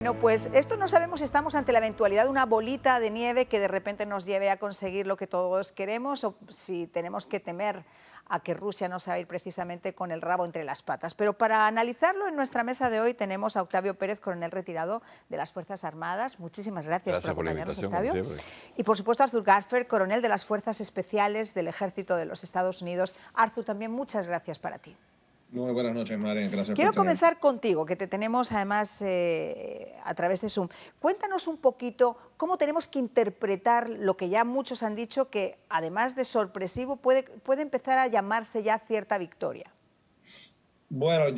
Bueno, pues esto no sabemos si estamos ante la eventualidad de una bolita de nieve que de repente nos lleve a conseguir lo que todos queremos o si tenemos que temer a que Rusia no se va a ir precisamente con el rabo entre las patas. Pero para analizarlo en nuestra mesa de hoy tenemos a Octavio Pérez, coronel retirado de las Fuerzas Armadas. Muchísimas gracias por Gracias por la acompañarnos, invitación, Octavio. como siempre. Y por supuesto Arthur Garfer, coronel de las Fuerzas Especiales del Ejército de los Estados Unidos. Arthur, también muchas gracias para ti. Muy buenas noches, Mari. Gracias Quiero por tenerme. comenzar contigo, que te tenemos además a través de Zoom. Cuéntanos un poquito cómo tenemos que interpretar lo que ya muchos han dicho, que además de sorpresivo puede empezar a llamarse ya cierta victoria. Bueno,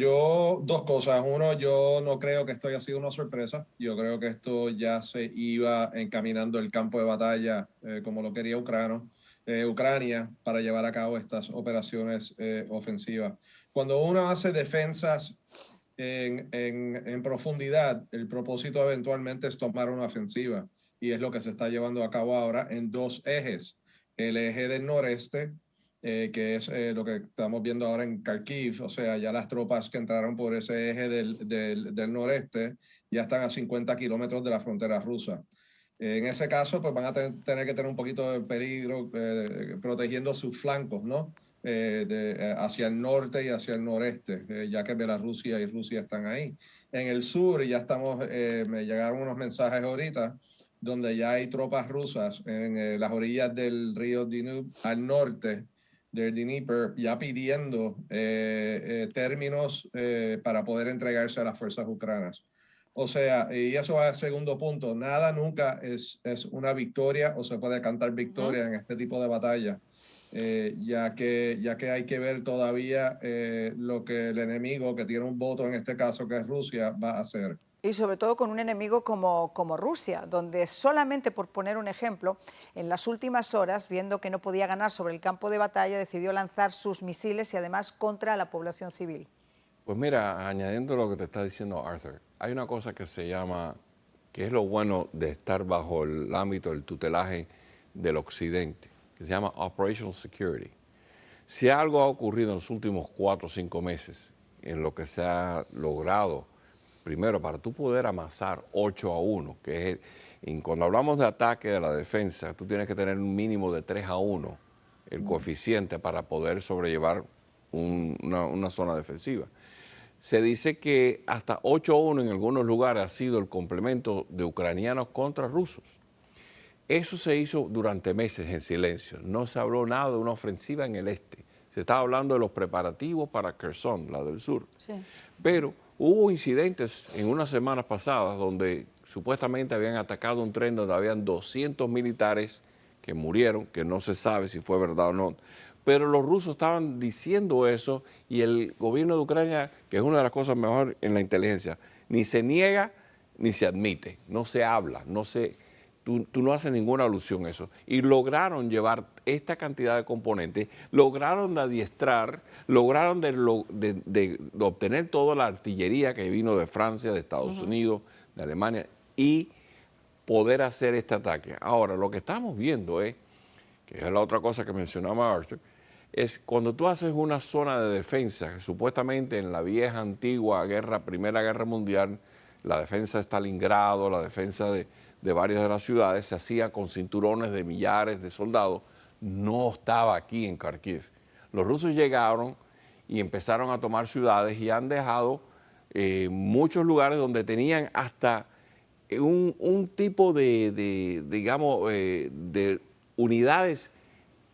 dos cosas. Uno, yo no creo que esto haya sido una sorpresa. Yo creo que esto ya se iba encaminando el campo de batalla como lo quería Ucrania para llevar a cabo estas operaciones ofensivas. Cuando uno hace defensas en profundidad, el propósito eventualmente es tomar una ofensiva y es lo que se está llevando a cabo ahora en dos ejes. El eje del noreste, que es lo que estamos viendo ahora en Kharkiv, o sea, ya las tropas que entraron por ese eje del noreste ya están a 50 kilómetros de la frontera rusa. En ese caso, pues van a tener que tener un poquito de peligro protegiendo sus flancos, ¿no? Hacia el norte y hacia el noreste, ya que Bielorrusia y Rusia están ahí. En el sur ya me llegaron unos mensajes ahorita, donde ya hay tropas rusas en las orillas del río Danube al norte del Dnieper, ya pidiendo términos para poder entregarse a las fuerzas ucranas. O sea, y eso va al segundo punto, nada nunca es una victoria o se puede cantar victoria en este tipo de batalla, ya que hay que ver todavía lo que el enemigo, que tiene un voto en este caso, que es Rusia, va a hacer. Y sobre todo con un enemigo como Rusia, donde solamente, por poner un ejemplo, en las últimas horas, viendo que no podía ganar sobre el campo de batalla, decidió lanzar sus misiles y además contra la población civil. Pues mira, añadiendo lo que te está diciendo Arthur, hay una cosa que que es lo bueno de estar bajo el ámbito del tutelaje del Occidente, que se llama Operational Security. Si algo ha ocurrido en los últimos 4 o 5 meses, en lo que se ha logrado, primero, para tú poder amasar 8-1, que es, cuando hablamos de ataque de la defensa, tú tienes que tener un mínimo de 3-1, el coeficiente para poder sobrellevar una zona defensiva. Se dice que hasta 8-1 en algunos lugares ha sido el complemento de ucranianos contra rusos. Eso se hizo durante meses en silencio. No se habló nada de una ofensiva en el este. Se estaba hablando de los preparativos para Kherson, la del sur. Sí. Pero hubo incidentes en unas semanas pasadas donde supuestamente habían atacado un tren donde habían 200 militares que murieron, que no se sabe si fue verdad o no. Pero los rusos estaban diciendo eso y el gobierno de Ucrania, que es una de las cosas mejores en la inteligencia, ni se niega ni se admite, no se habla, tú no haces ninguna alusión a eso. Y lograron llevar esta cantidad de componentes, lograron adiestrar, lograron de obtener toda la artillería que vino de Francia, de Estados Unidos, de Alemania, y poder hacer este ataque. Ahora, lo que estamos viendo es, que es la otra cosa que mencionaba Arthur, es cuando tú haces una zona de defensa, supuestamente en la vieja, antigua Primera Guerra Mundial, la defensa de Stalingrado, la defensa de varias de las ciudades, se hacía con cinturones de millares de soldados, no estaba aquí en Kharkiv. Los rusos llegaron y empezaron a tomar ciudades y han dejado muchos lugares donde tenían hasta un tipo digamos, de unidades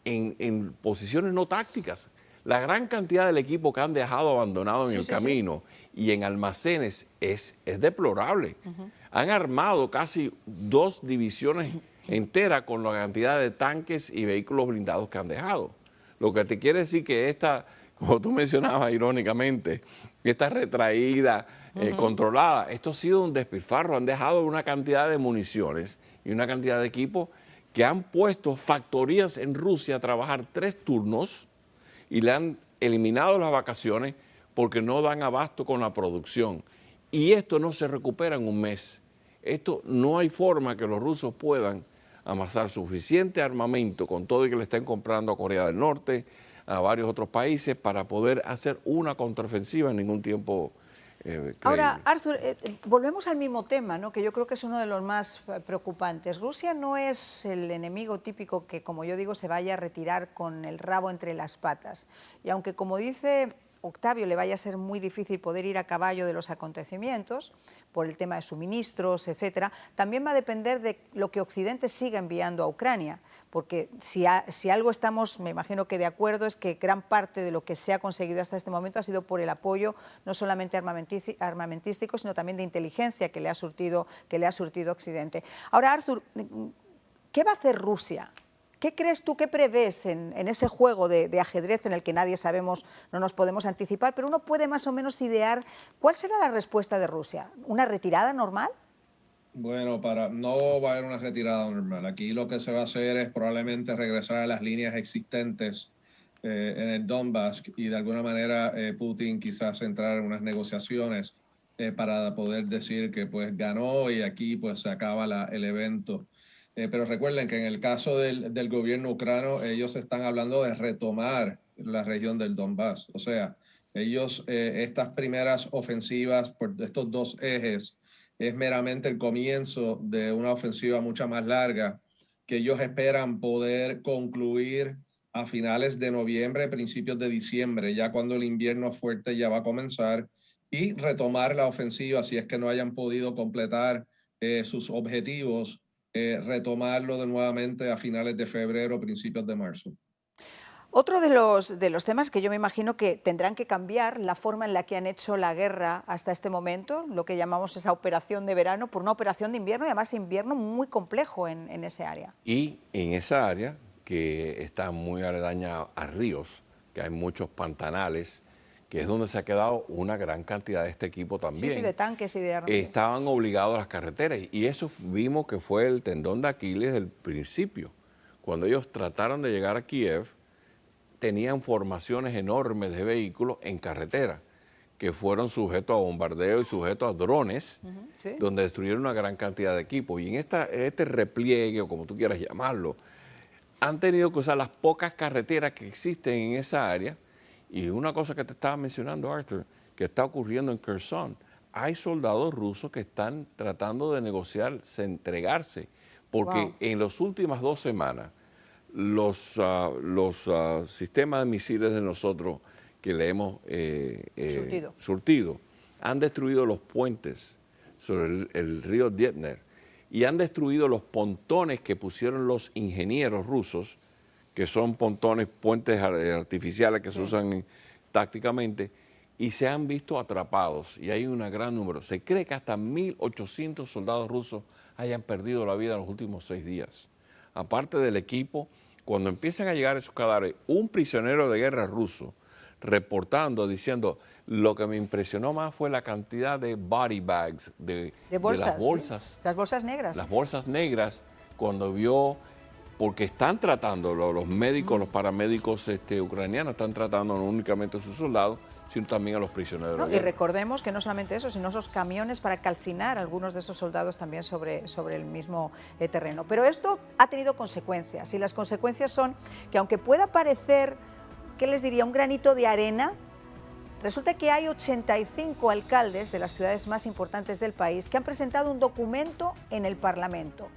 en posiciones no tácticas. La gran cantidad del equipo que han dejado abandonado en el camino y en almacenes es deplorable. Han armado casi 2 divisiones enteras con la cantidad de tanques y vehículos blindados que han dejado. Lo que te quiere decir que como tú mencionabas irónicamente, esta retraída, controlada, esto ha sido un despilfarro. Han dejado una cantidad de municiones y una cantidad de equipos que han puesto factorías en Rusia a trabajar 3 turnos y le han eliminado las vacaciones porque no dan abasto con la producción. Y esto no se recupera en un mes. Esto no hay forma que los rusos puedan amasar suficiente armamento con todo y que le estén comprando a Corea del Norte, a varios otros países, para poder hacer una contraofensiva en ningún tiempo Ahora, creíble. Arthur, volvemos al mismo tema, ¿no? Que yo creo que es uno de los más preocupantes. Rusia no es el enemigo típico que, como yo digo, se vaya a retirar con el rabo entre las patas. Y aunque, como dice Octavio, le vaya a ser muy difícil poder ir a caballo de los acontecimientos por el tema de suministros, etcétera, también va a depender de lo que Occidente siga enviando a Ucrania, porque si algo estamos, me imagino que de acuerdo, es que gran parte de lo que se ha conseguido hasta este momento ha sido por el apoyo no solamente armamentístico, sino también de inteligencia que le ha surtido Occidente. Ahora, Arthur, ¿qué va a hacer Rusia? ¿Qué crees tú, qué prevés en ese juego de ajedrez en el que nadie sabemos, no nos podemos anticipar, pero uno puede más o menos idear cuál será la respuesta de Rusia? ¿Una retirada normal? Bueno, no va a haber una retirada normal. Aquí lo que se va a hacer es probablemente regresar a las líneas existentes en el Donbass y de alguna manera Putin quizás entrar en unas negociaciones para poder decir que pues ganó y aquí pues se acaba el evento. Pero recuerden que en el caso del gobierno ucraniano, ellos están hablando de retomar la región del Donbass. O sea, ellos, estas primeras ofensivas por estos dos ejes, es meramente el comienzo de una ofensiva mucho más larga que ellos esperan poder concluir a finales de noviembre, principios de diciembre, ya cuando el invierno fuerte ya va a comenzar, y retomar la ofensiva si es que no hayan podido completar sus objetivos, retomarlo de nuevamente a finales de febrero, principios de marzo. Otro de los temas que yo me imagino que tendrán que cambiar la forma en la que han hecho la guerra hasta este momento, lo que llamamos esa operación de verano, por una operación de invierno y además invierno muy complejo en ese área. Y en esa área, que está muy aledaña a ríos, que hay muchos pantanales, que es donde se ha quedado una gran cantidad de este equipo también. Sí, sí, de tanques y de armas. Estaban obligados a las carreteras y eso vimos que fue el tendón de Aquiles del principio. Cuando ellos trataron de llegar a Kiev, tenían formaciones enormes de vehículos en carretera que fueron sujetos a bombardeo y sujetos a drones, sí, donde destruyeron una gran cantidad de equipos. Y en este repliegue, o como tú quieras llamarlo, han tenido que usar las pocas carreteras que existen en esa área. Y una cosa que te estaba mencionando, Arthur, que está ocurriendo en Kherson, hay soldados rusos que están tratando de negociar, entregarse, porque en las últimas 2 semanas los sistemas de misiles de nosotros que le hemos surtido han destruido los puentes sobre el río Dnieper y han destruido los pontones que pusieron los ingenieros rusos, que son puentes artificiales que se usan tácticamente, y se han visto atrapados, y hay un gran número. Se cree que hasta 1.800 soldados rusos hayan perdido la vida en los últimos 6 días. Aparte del equipo, cuando empiezan a llegar esos cadáveres, un prisionero de guerra ruso reportando, diciendo, lo que me impresionó más fue la cantidad de body bags, de las bolsas. ¿Sí? Las bolsas negras. Las bolsas negras, cuando vio, porque están tratando, los médicos, los paramédicos ucranianos están tratando no únicamente a sus soldados, sino también a los prisioneros. No, y recordemos que no solamente eso, sino esos camiones para calcinar a algunos de esos soldados también sobre el mismo terreno. Pero esto ha tenido consecuencias, y las consecuencias son que aunque pueda parecer, ¿qué les diría?, un granito de arena, resulta que hay 85 alcaldes de las ciudades más importantes del país que han presentado un documento en el Parlamento.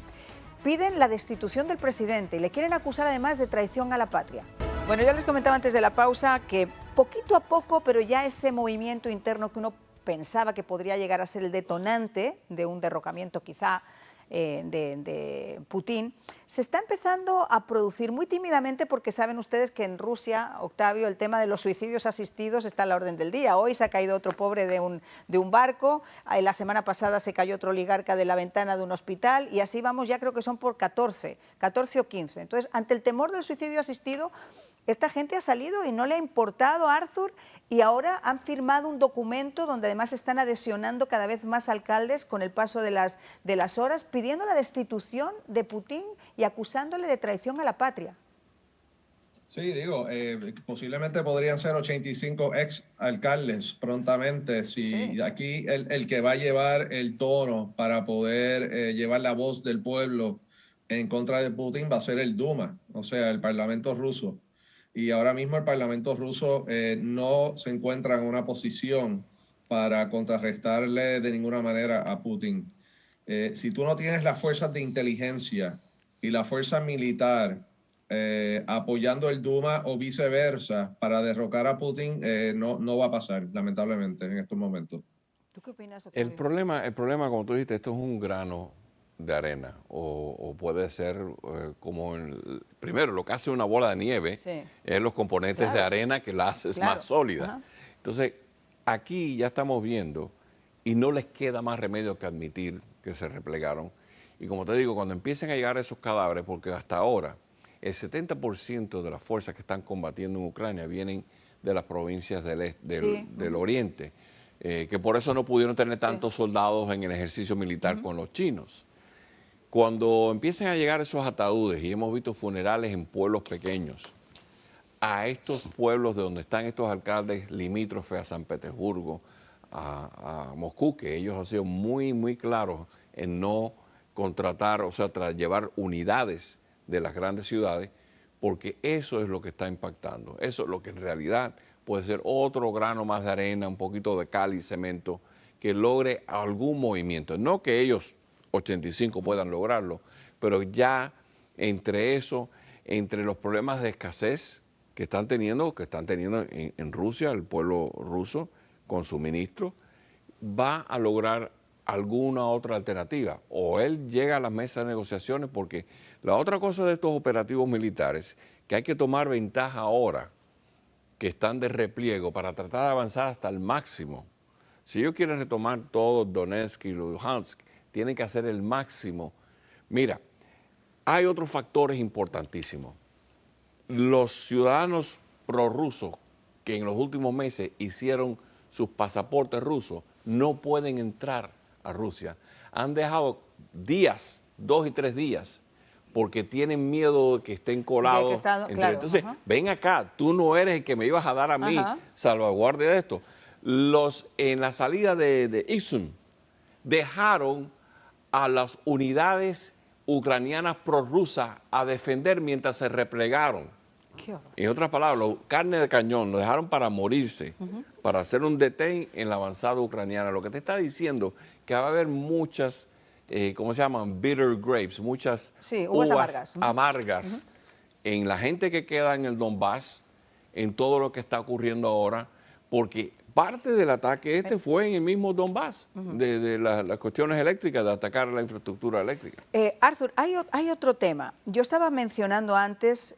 Piden la destitución del presidente y le quieren acusar además de traición a la patria. Bueno, yo les comentaba antes de la pausa que poquito a poco, pero ya ese movimiento interno que uno pensaba que podría llegar a ser el detonante de un derrocamiento quizá de Putin, se está empezando a producir muy tímidamente, porque saben ustedes que en Rusia, Octavio, el tema de los suicidios asistidos está a la orden del día. Hoy se ha caído otro pobre de un barco, la semana pasada se cayó otro oligarca de la ventana de un hospital, y así vamos, ya creo que son por 14 o 15. Entonces, ante el temor del suicidio asistido, esta gente ha salido y no le ha importado, Arthur, y ahora han firmado un documento donde además están adhesionando cada vez más alcaldes con el paso de las horas, pidiendo la destitución de Putin y acusándole de traición a la patria. Sí, digo, posiblemente podrían ser 85 ex alcaldes prontamente. Si aquí el que va a llevar el tono para poder llevar la voz del pueblo en contra de Putin va a ser el Duma, o sea, el Parlamento ruso. Y ahora mismo el Parlamento ruso no se encuentra en una posición para contrarrestarle de ninguna manera a Putin. Si tú no tienes las fuerzas de inteligencia y la fuerza militar apoyando el Duma o viceversa para derrocar a Putin, no va a pasar, lamentablemente, en estos momentos. ¿Tú qué opinas, El Octavio? problema, como tú dijiste, esto es un grano de arena o puede ser primero lo que hace una bola de nieve Sí. es los componentes de Claro. arena que la haces Claro. más sólida. Ajá. Entonces, aquí ya estamos viendo y no les queda más remedio que admitir que se replegaron. Y como te digo, cuando empiecen a llegar esos cadáveres, porque hasta ahora el 70% de las fuerzas que están combatiendo en Ucrania vienen de las provincias del oriente, que por eso no pudieron tener tantos soldados en el ejercicio militar con los chinos. Cuando empiecen a llegar esos ataúdes, y hemos visto funerales en pueblos pequeños, a estos pueblos de donde están estos alcaldes limítrofes a San Petersburgo, a Moscú, que ellos han sido muy, muy claros en no contratar, o sea, llevar unidades de las grandes ciudades, porque eso es lo que está impactando. Eso es lo que en realidad puede ser otro grano más de arena, un poquito de cal y cemento, que logre algún movimiento. No que ellos 85 puedan lograrlo, pero ya entre eso, entre los problemas de escasez que están teniendo en Rusia, el pueblo ruso, con suministro, va a lograr alguna otra alternativa. O él llega a la mesa de negociaciones, porque la otra cosa de estos operativos militares, que hay que tomar ventaja ahora, que están de repliego para tratar de avanzar hasta el máximo. Si ellos quieren retomar todo Donetsk y Luhansk, tienen que hacer el máximo. Mira, hay otros factores importantísimos. Los ciudadanos prorrusos que en los últimos meses hicieron sus pasaportes rusos no pueden entrar a Rusia. Han dejado días, 2 y 3 días, porque tienen miedo de que estén colados. claro, Entonces, ajá. ven acá, tú no eres el que me ibas a dar a mí Ajá. salvaguardia de esto. En la salida de Izium dejaron a las unidades ucranianas prorrusas a defender mientras se replegaron. Qué horror. En otras palabras, carne de cañón, lo dejaron para morirse, para hacer un detén en la avanzada ucraniana. Lo que te está diciendo que va a haber muchas, ¿cómo se llaman? Bitter grapes, muchas Sí, uvas amargas. amargas en la gente que queda en el Donbass, en todo lo que está ocurriendo ahora, porque parte del ataque fue en el mismo Donbass, de las cuestiones eléctricas, de atacar la infraestructura eléctrica. Arthur, hay otro tema. Yo estaba mencionando antes,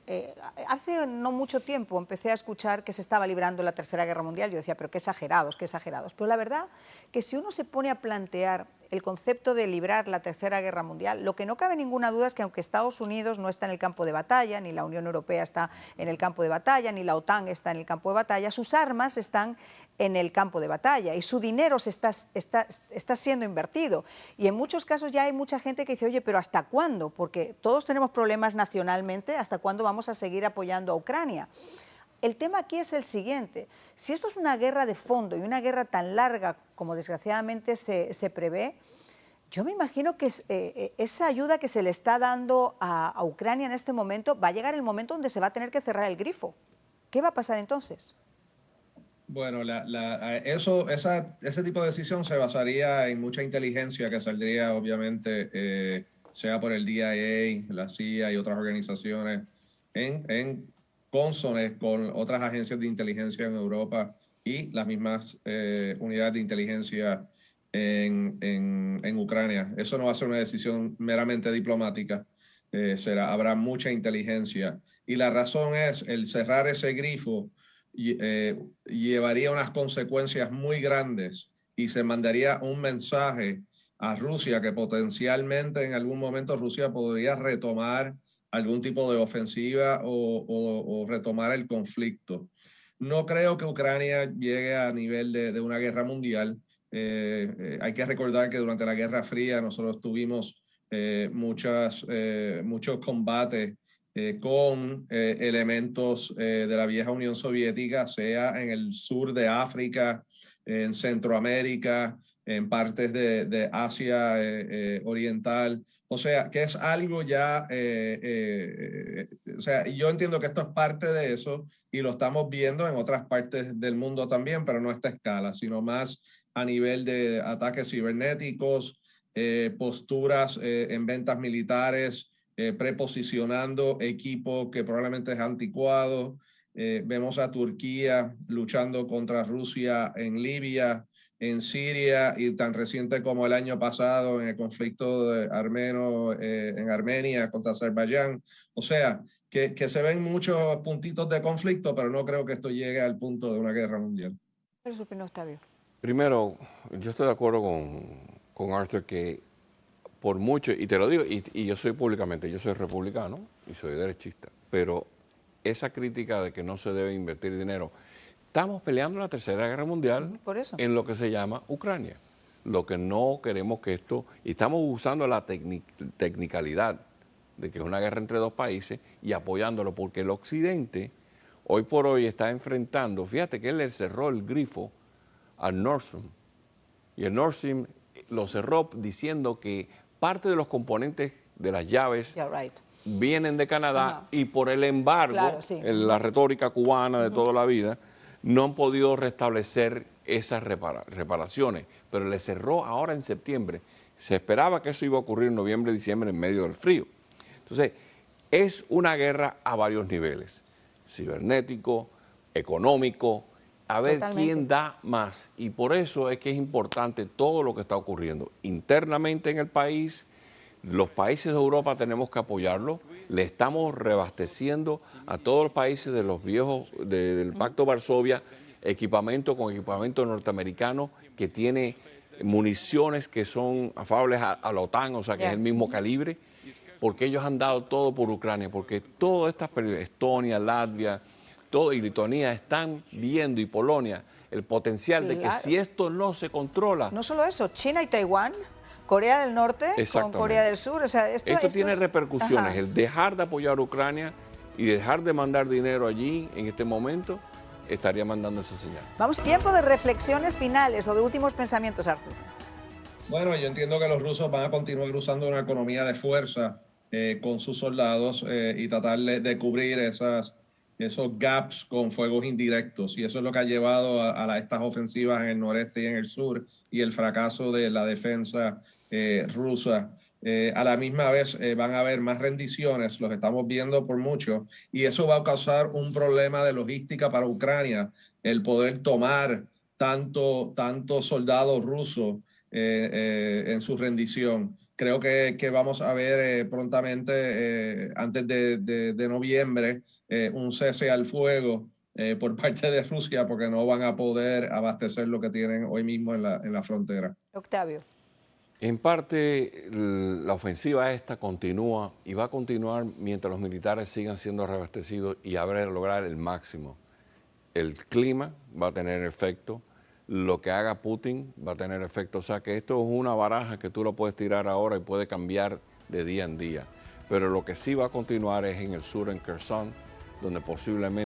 hace no mucho tiempo empecé a escuchar que se estaba librando la Tercera Guerra Mundial. Yo decía, pero qué exagerados, qué exagerados. Pero la verdad que si uno se pone a plantear el concepto de librar la Tercera Guerra Mundial, lo que no cabe ninguna duda es que aunque Estados Unidos no está en el campo de batalla, ni la Unión Europea está en el campo de batalla, ni la OTAN está en el campo de batalla, sus armas están en el campo de batalla y su dinero está siendo invertido. Y en muchos casos ya hay mucha gente que dice, oye, pero ¿hasta cuándo? Porque todos tenemos problemas nacionalmente, ¿hasta cuándo vamos a seguir apoyando a Ucrania? El tema aquí es el siguiente: si esto es una guerra de fondo y una guerra tan larga como desgraciadamente se prevé, yo me imagino que esa ayuda que se le está dando a Ucrania en este momento, va a llegar el momento donde se va a tener que cerrar el grifo. ¿Qué va a pasar entonces? Bueno, ese tipo de decisión se basaría en mucha inteligencia que saldría, obviamente, sea por el DIA, la CIA y otras organizaciones, en cónsones con otras agencias de inteligencia en Europa y las mismas unidades de inteligencia en Ucrania. Eso no va a ser una decisión meramente diplomática, habrá mucha inteligencia. Y la razón es el cerrar ese grifo llevaría unas consecuencias muy grandes y se mandaría un mensaje a Rusia que potencialmente en algún momento Rusia podría retomar algún tipo de ofensiva o retomar el conflicto. No creo que Ucrania llegue a nivel de una guerra mundial. Hay que recordar que durante la Guerra Fría nosotros tuvimos muchos combates con elementos de la vieja Unión Soviética, sea en el sur de África, en Centroamérica, en partes de Asia Oriental. O sea, que es algo ya, o sea, yo entiendo que esto es parte de eso y lo estamos viendo en otras partes del mundo también, pero no a esta escala, sino más a nivel de ataques cibernéticos, posturas en ventas militares, preposicionando equipo que probablemente es anticuado. Vemos a Turquía luchando contra Rusia en Libia, en Siria y tan reciente como el año pasado en el conflicto armeno en Armenia contra Azerbaiyán. O sea, que se ven muchos puntitos de conflicto, pero no creo que esto llegue al punto de una guerra mundial. ¿Cuál es su opinión, Octavio? Primero, yo estoy de acuerdo con Arthur que por mucho, y te lo digo, y yo soy públicamente, yo soy republicano y soy derechista, pero esa crítica de que no se debe invertir dinero, estamos peleando la Tercera Guerra Mundial Por eso. en lo que se llama Ucrania. Lo que no queremos que esto, y estamos usando la tecnicalidad de que es una guerra entre dos países y apoyándolo, porque el Occidente hoy por hoy está enfrentando, fíjate que él le cerró el grifo al Nord Stream, y el Nord Stream lo cerró diciendo que parte de los componentes de las llaves vienen de Canadá y por el embargo, la retórica cubana de toda la vida, no han podido restablecer esas reparaciones, pero le cerró ahora en septiembre. Se esperaba que eso iba a ocurrir en noviembre, diciembre, en medio del frío. Entonces, es una guerra a varios niveles, cibernético, económico, a ver quién da más. Y por eso es que es importante todo lo que está ocurriendo internamente en el país. Los países de Europa tenemos que apoyarlo. Le estamos reabasteciendo a todos los países de los viejos, del Pacto de Varsovia, equipamiento norteamericano que tiene municiones que son afables a la OTAN, o sea que es el mismo calibre, porque ellos han dado todo por Ucrania, porque todas estas, Estonia, Latvia, todo, y Lituania están viendo, y Polonia, el potencial de que si esto no se controla... No solo eso, China y Taiwán, Corea del Norte con Corea del Sur, o sea, esto tiene repercusiones. El dejar de apoyar a Ucrania y dejar de mandar dinero allí en este momento, estaría mandando esa señal. Vamos, tiempo de reflexiones finales o de últimos pensamientos, Arthur. Bueno, yo entiendo que los rusos van a continuar usando una economía de fuerza con sus soldados y tratar de cubrir esos gaps con fuegos indirectos. Y eso es lo que ha llevado a estas ofensivas en el noreste y en el sur y el fracaso de la defensa rusa. A la misma vez van a haber más rendiciones, los estamos viendo por mucho, y eso va a causar un problema de logística para Ucrania, el poder tomar tanto soldados rusos en su rendición. Creo que vamos a ver prontamente, antes de noviembre, un cese al fuego por parte de Rusia, porque no van a poder abastecer lo que tienen hoy mismo en la frontera. Octavio. En parte, la ofensiva esta continúa y va a continuar mientras los militares sigan siendo reabastecidos y habrá lograr el máximo. El clima va a tener efecto, lo que haga Putin va a tener efecto. O sea que esto es una baraja que tú lo puedes tirar ahora y puede cambiar de día en día. Pero lo que sí va a continuar es en el sur, en Kherson, donde posiblemente